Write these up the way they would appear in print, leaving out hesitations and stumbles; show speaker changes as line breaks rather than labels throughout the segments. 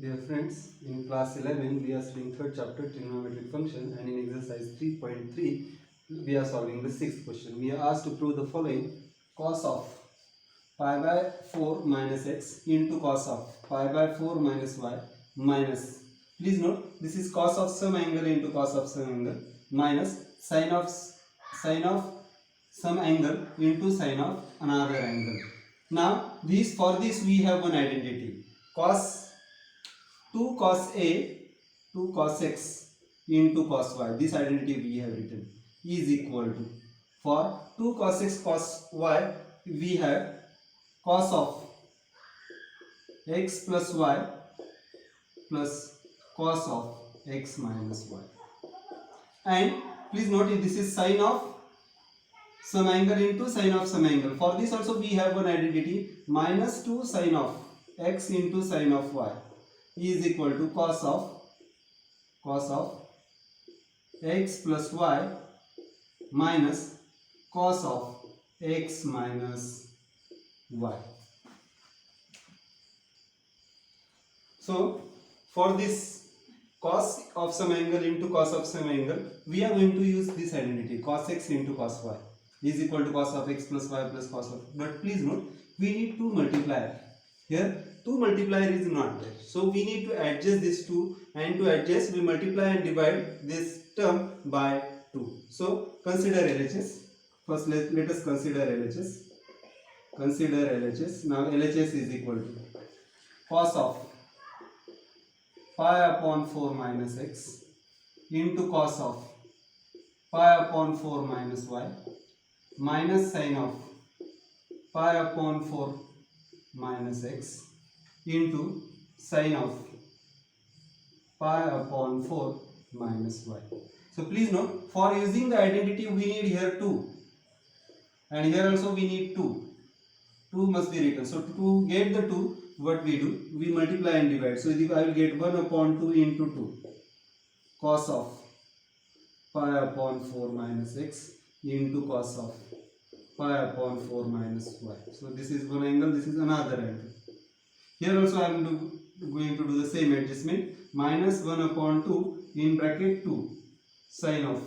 Dear friends, in class 11 we are studying third chapter trigonometric function, and in exercise 3.3 we are solving the sixth question. We are asked to prove the following: cos of pi by 4 minus x into cos of pi by 4 minus y minus, please note this is cos of some angle into cos of some angle, minus sine of some angle into sine of another angle. Now for this we have one identity: cos 2 cos a 2 cos x into cos y. This identity we have written is equal to, for 2 cos x cos y we have cos of x plus y plus cos of x minus y. And please note this is sine of some angle into sine of some angle. For this also we have one identity: minus 2 sine of x into sine of y is equal to cos of x plus y minus cos of x minus y. So for this cos of some angle into cos of some angle, we are going to use this identity: cos x into cos y is equal to cos of x plus y plus cos of. But please note, we need 2 multiplier. Here 2 multiplier is not there, so we need to adjust this 2, and to adjust we multiply and divide this term by 2. So consider LHS. First let us consider LHS. Now LHS is equal to cos of pi upon 4 minus x into cos of pi upon 4 minus y minus sine of pi upon 4 minus x into sine of pi upon 4 minus y. So please note, for using the identity we need here 2, and here also we need 2. 2 must be written. So to get the 2, what we do, we multiply and divide. So I will get 1 upon 2 into 2 cos of pi upon 4 minus x into cos of pi upon 4 minus y. So this is one angle, this is another angle. Here also I am going to do the same adjustment: minus 1 upon 2 in bracket 2 sine of,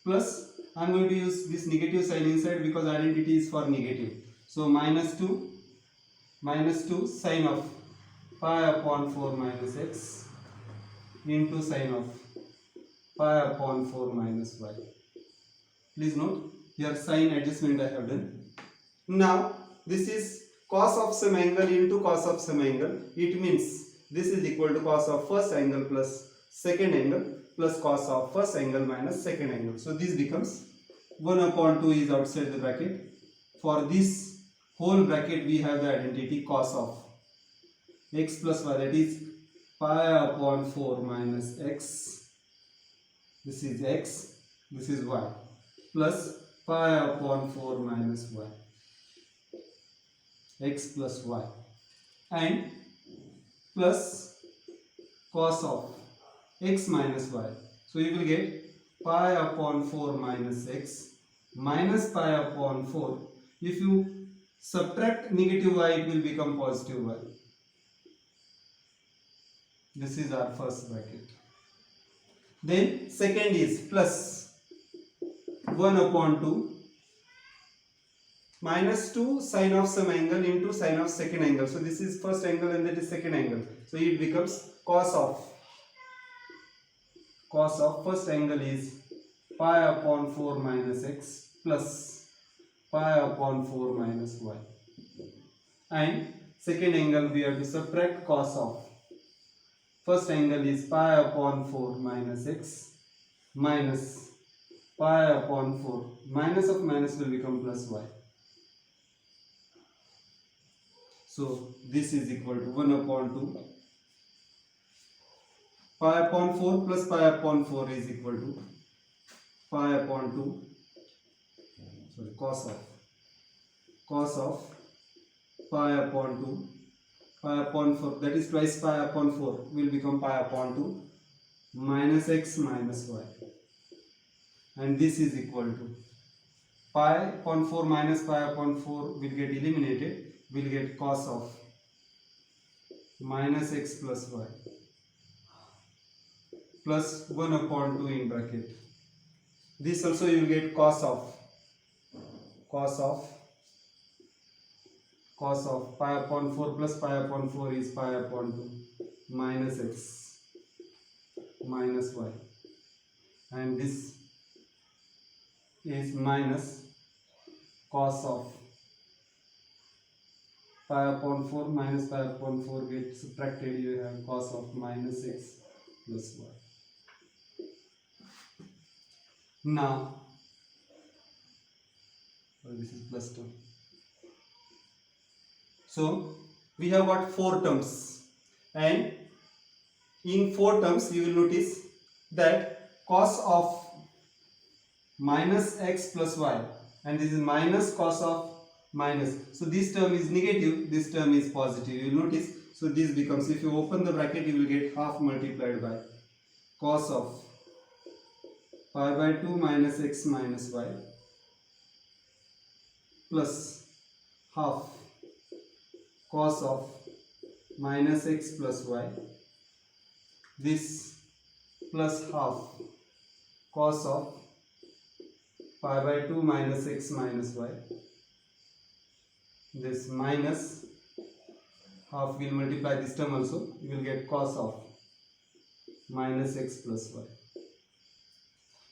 plus I am going to use this negative sign inside because identity is for negative. So minus 2 sine of pi upon 4 minus x into sine of pi upon 4 minus y. Please note, here sign adjustment I have done. Now this is cos of some angle into cos of some angle. It means this is equal to cos of first angle plus second angle plus cos of first angle minus second angle. So this becomes 1 upon 2 is outside the bracket. For this whole bracket we have the identity cos of x plus y, that is pi upon 4 minus x, this is x, this is y, plus pi upon 4 minus y, x plus y, and plus cos of x minus y. So you will get pi upon 4 minus x minus pi upon 4. If you subtract negative y, it will become positive y. This is our first bracket. Then second is plus 1 upon 2 minus 2 sine of some angle into sine of second angle. So this is first angle and that is second angle. So it becomes cos of first angle is pi upon 4 minus x plus pi upon 4 minus y. And second angle we have to subtract cos of first angle is pi upon 4 minus x minus pi upon 4. Minus of minus will become plus y. So this is equal to 1 upon 2 pi upon 4 plus pi upon 4 is equal to pi upon 2 cos of pi upon 2 pi upon 4, that is twice pi upon 4 will become pi upon 2 minus x minus y, and this is equal to pi upon 4 minus pi upon 4 will get eliminated, will get cos of minus x plus y plus 1 upon 2 in bracket. This also you will get cos of pi upon 4 plus pi upon 4 is pi upon 2 minus x minus y, and this is minus cos of pi upon 4 minus pi upon 4 get subtracted, you have cos of minus x plus y. Now this is plus term. So we have got 4 terms, and in 4 terms you will notice that cos of minus x plus y, and this is minus cos of minus. So this term is negative, this term is positive. You will notice. So this becomes, if you open the bracket, you will get half multiplied by cos of pi by 2 minus x minus y plus half cos of minus x plus y, this plus half cos of pi by 2 minus x minus y, this minus half will multiply this term also, you will get cos of minus x plus y.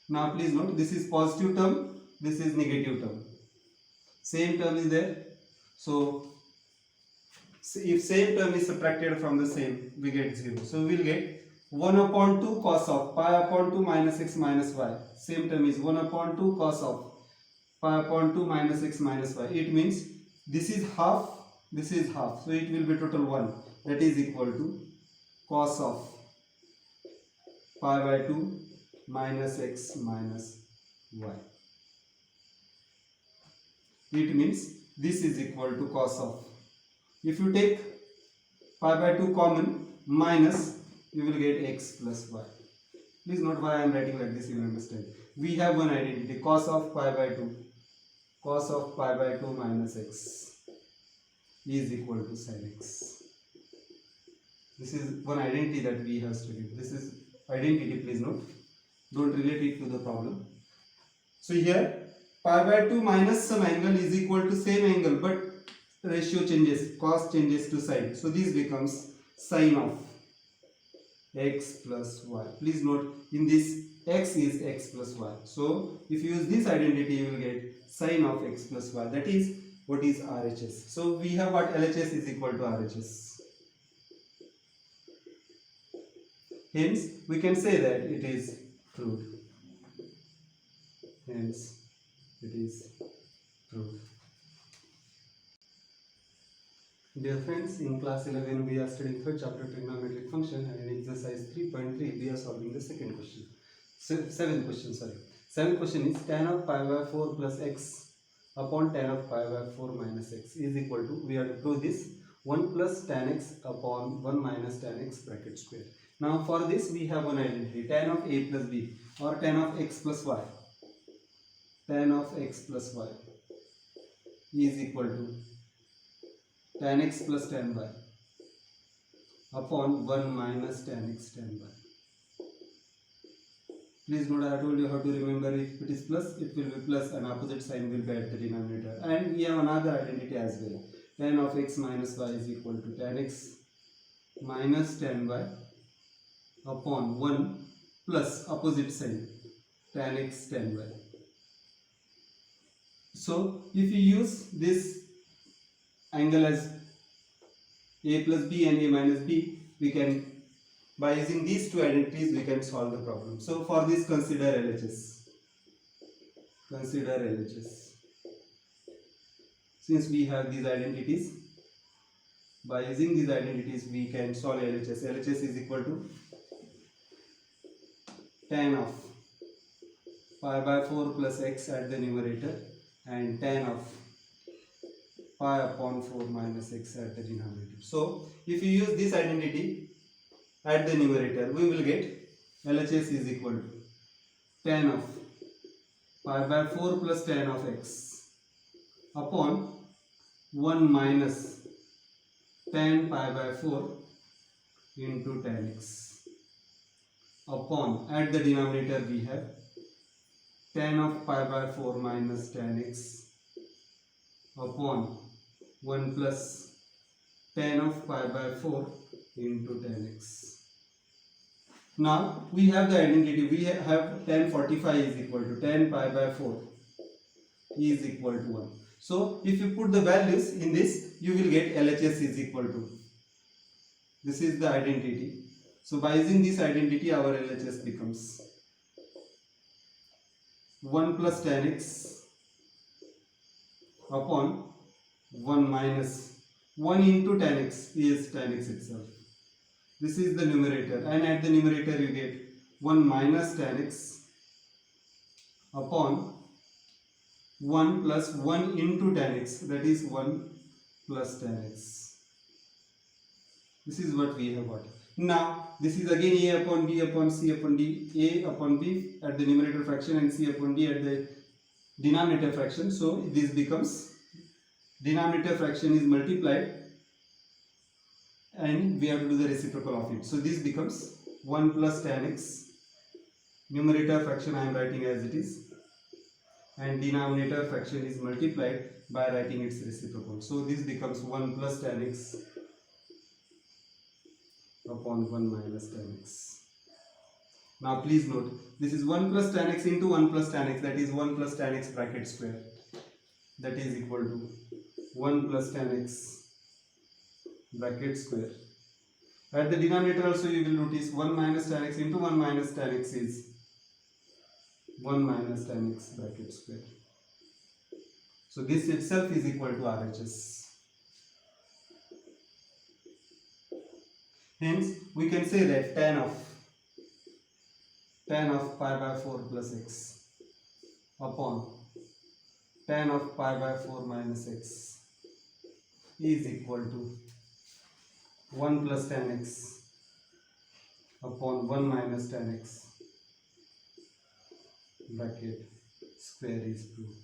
Now please note, this is positive term, this is negative term, same term is there. So if same term is subtracted from the same, we get 0. So we will get 1 upon 2 cos of pi upon 2 minus x minus y. Same term is 1 upon 2 cos of pi upon 2 minus x minus y. It means this is half, this is half. So it will be total 1. That is equal to cos of pi by 2 minus x minus y. It means this is equal to cos of, if you take pi by 2 common, minus, you will get x plus y. Please note why I am writing like this, you will understand. We have one identity, cos of pi by 2 minus x is equal to sin x. This is one identity that we have studied. This is identity, please note. Don't relate it to the problem. So here pi by 2 minus some angle is equal to same angle, but ratio changes, cos changes to sin. So this becomes sin of x plus y. Please note, in this x is x plus y. So if you use this identity, you will get sin of x plus y. That is what is RHS. So we have what LHS is equal to RHS. Hence we can say that it is proved. Hence it is proved. Dear friends, in class 11 we are studying third chapter trigonometric function, and in exercise 3.3 we are solving the second question. Seventh question, sorry. Seventh question is tan of pi by 4 plus x upon tan of pi by 4 minus x is equal to, we have to prove this, 1 plus tan x upon 1 minus tan x bracket square. Now for this we have one identity, tan of a plus b or tan of x plus y. Tan of x plus y is equal to tan x plus tan y upon 1 minus tan x tan y. Please note, I told you how to remember, if it is plus, it will be plus and opposite sign will be at the denominator. And we have another identity as well. Tan of x minus y is equal to tan x minus tan y upon 1 plus opposite sign tan x tan y. So if you use this angle as a plus b and a minus b, we can, by using these two identities, we can solve the problem. So for this, consider LHS. Consider LHS. Since we have these identities, by using these identities, we can solve LHS. LHS is equal to tan of pi by 4 plus x at the numerator and tan of pi upon 4 minus x at the denominator. So if you use this identity at the numerator, we will get LHS is equal to tan of pi by 4 plus tan of x upon 1 minus tan pi by 4 into tan x upon, at the denominator we have tan of pi by 4 minus tan x upon 1 plus tan of pi by 4 into tan x. Now we have the identity. We have tan 45 is equal to tan pi by 4 is equal to 1. So if you put the values in this, you will get LHS is equal to, this is the identity. So by using this identity, our LHS becomes 1 plus tan x upon 1 minus 1 into tan x is tan x itself. This is the numerator, and at the numerator you get 1 minus tan x upon 1 plus 1 into tan x, that is 1 plus tan x. This is what we have got. Now this is again a upon b upon c upon d, a upon b at the numerator fraction and c upon d at the denominator fraction. So this becomes, denominator fraction is multiplied and we have to do the reciprocal of it. So this becomes 1 plus tan x, numerator fraction I am writing as it is, and denominator fraction is multiplied by writing its reciprocal. So this becomes 1 plus tan x upon 1 minus tan x. Now please note, this is 1 plus tan x into 1 plus tan x, that is 1 plus tan x bracket square, that is equal to 1 plus tan x bracket square. At the denominator also you will notice 1 minus tan x into 1 minus tan x is 1 minus tan x bracket square. So this itself is equal to RHS. Hence we can say that tan of pi by 4 plus x upon tan of pi by 4 minus x is equal to 1 plus tan x upon 1 minus tan x bracket square is proved.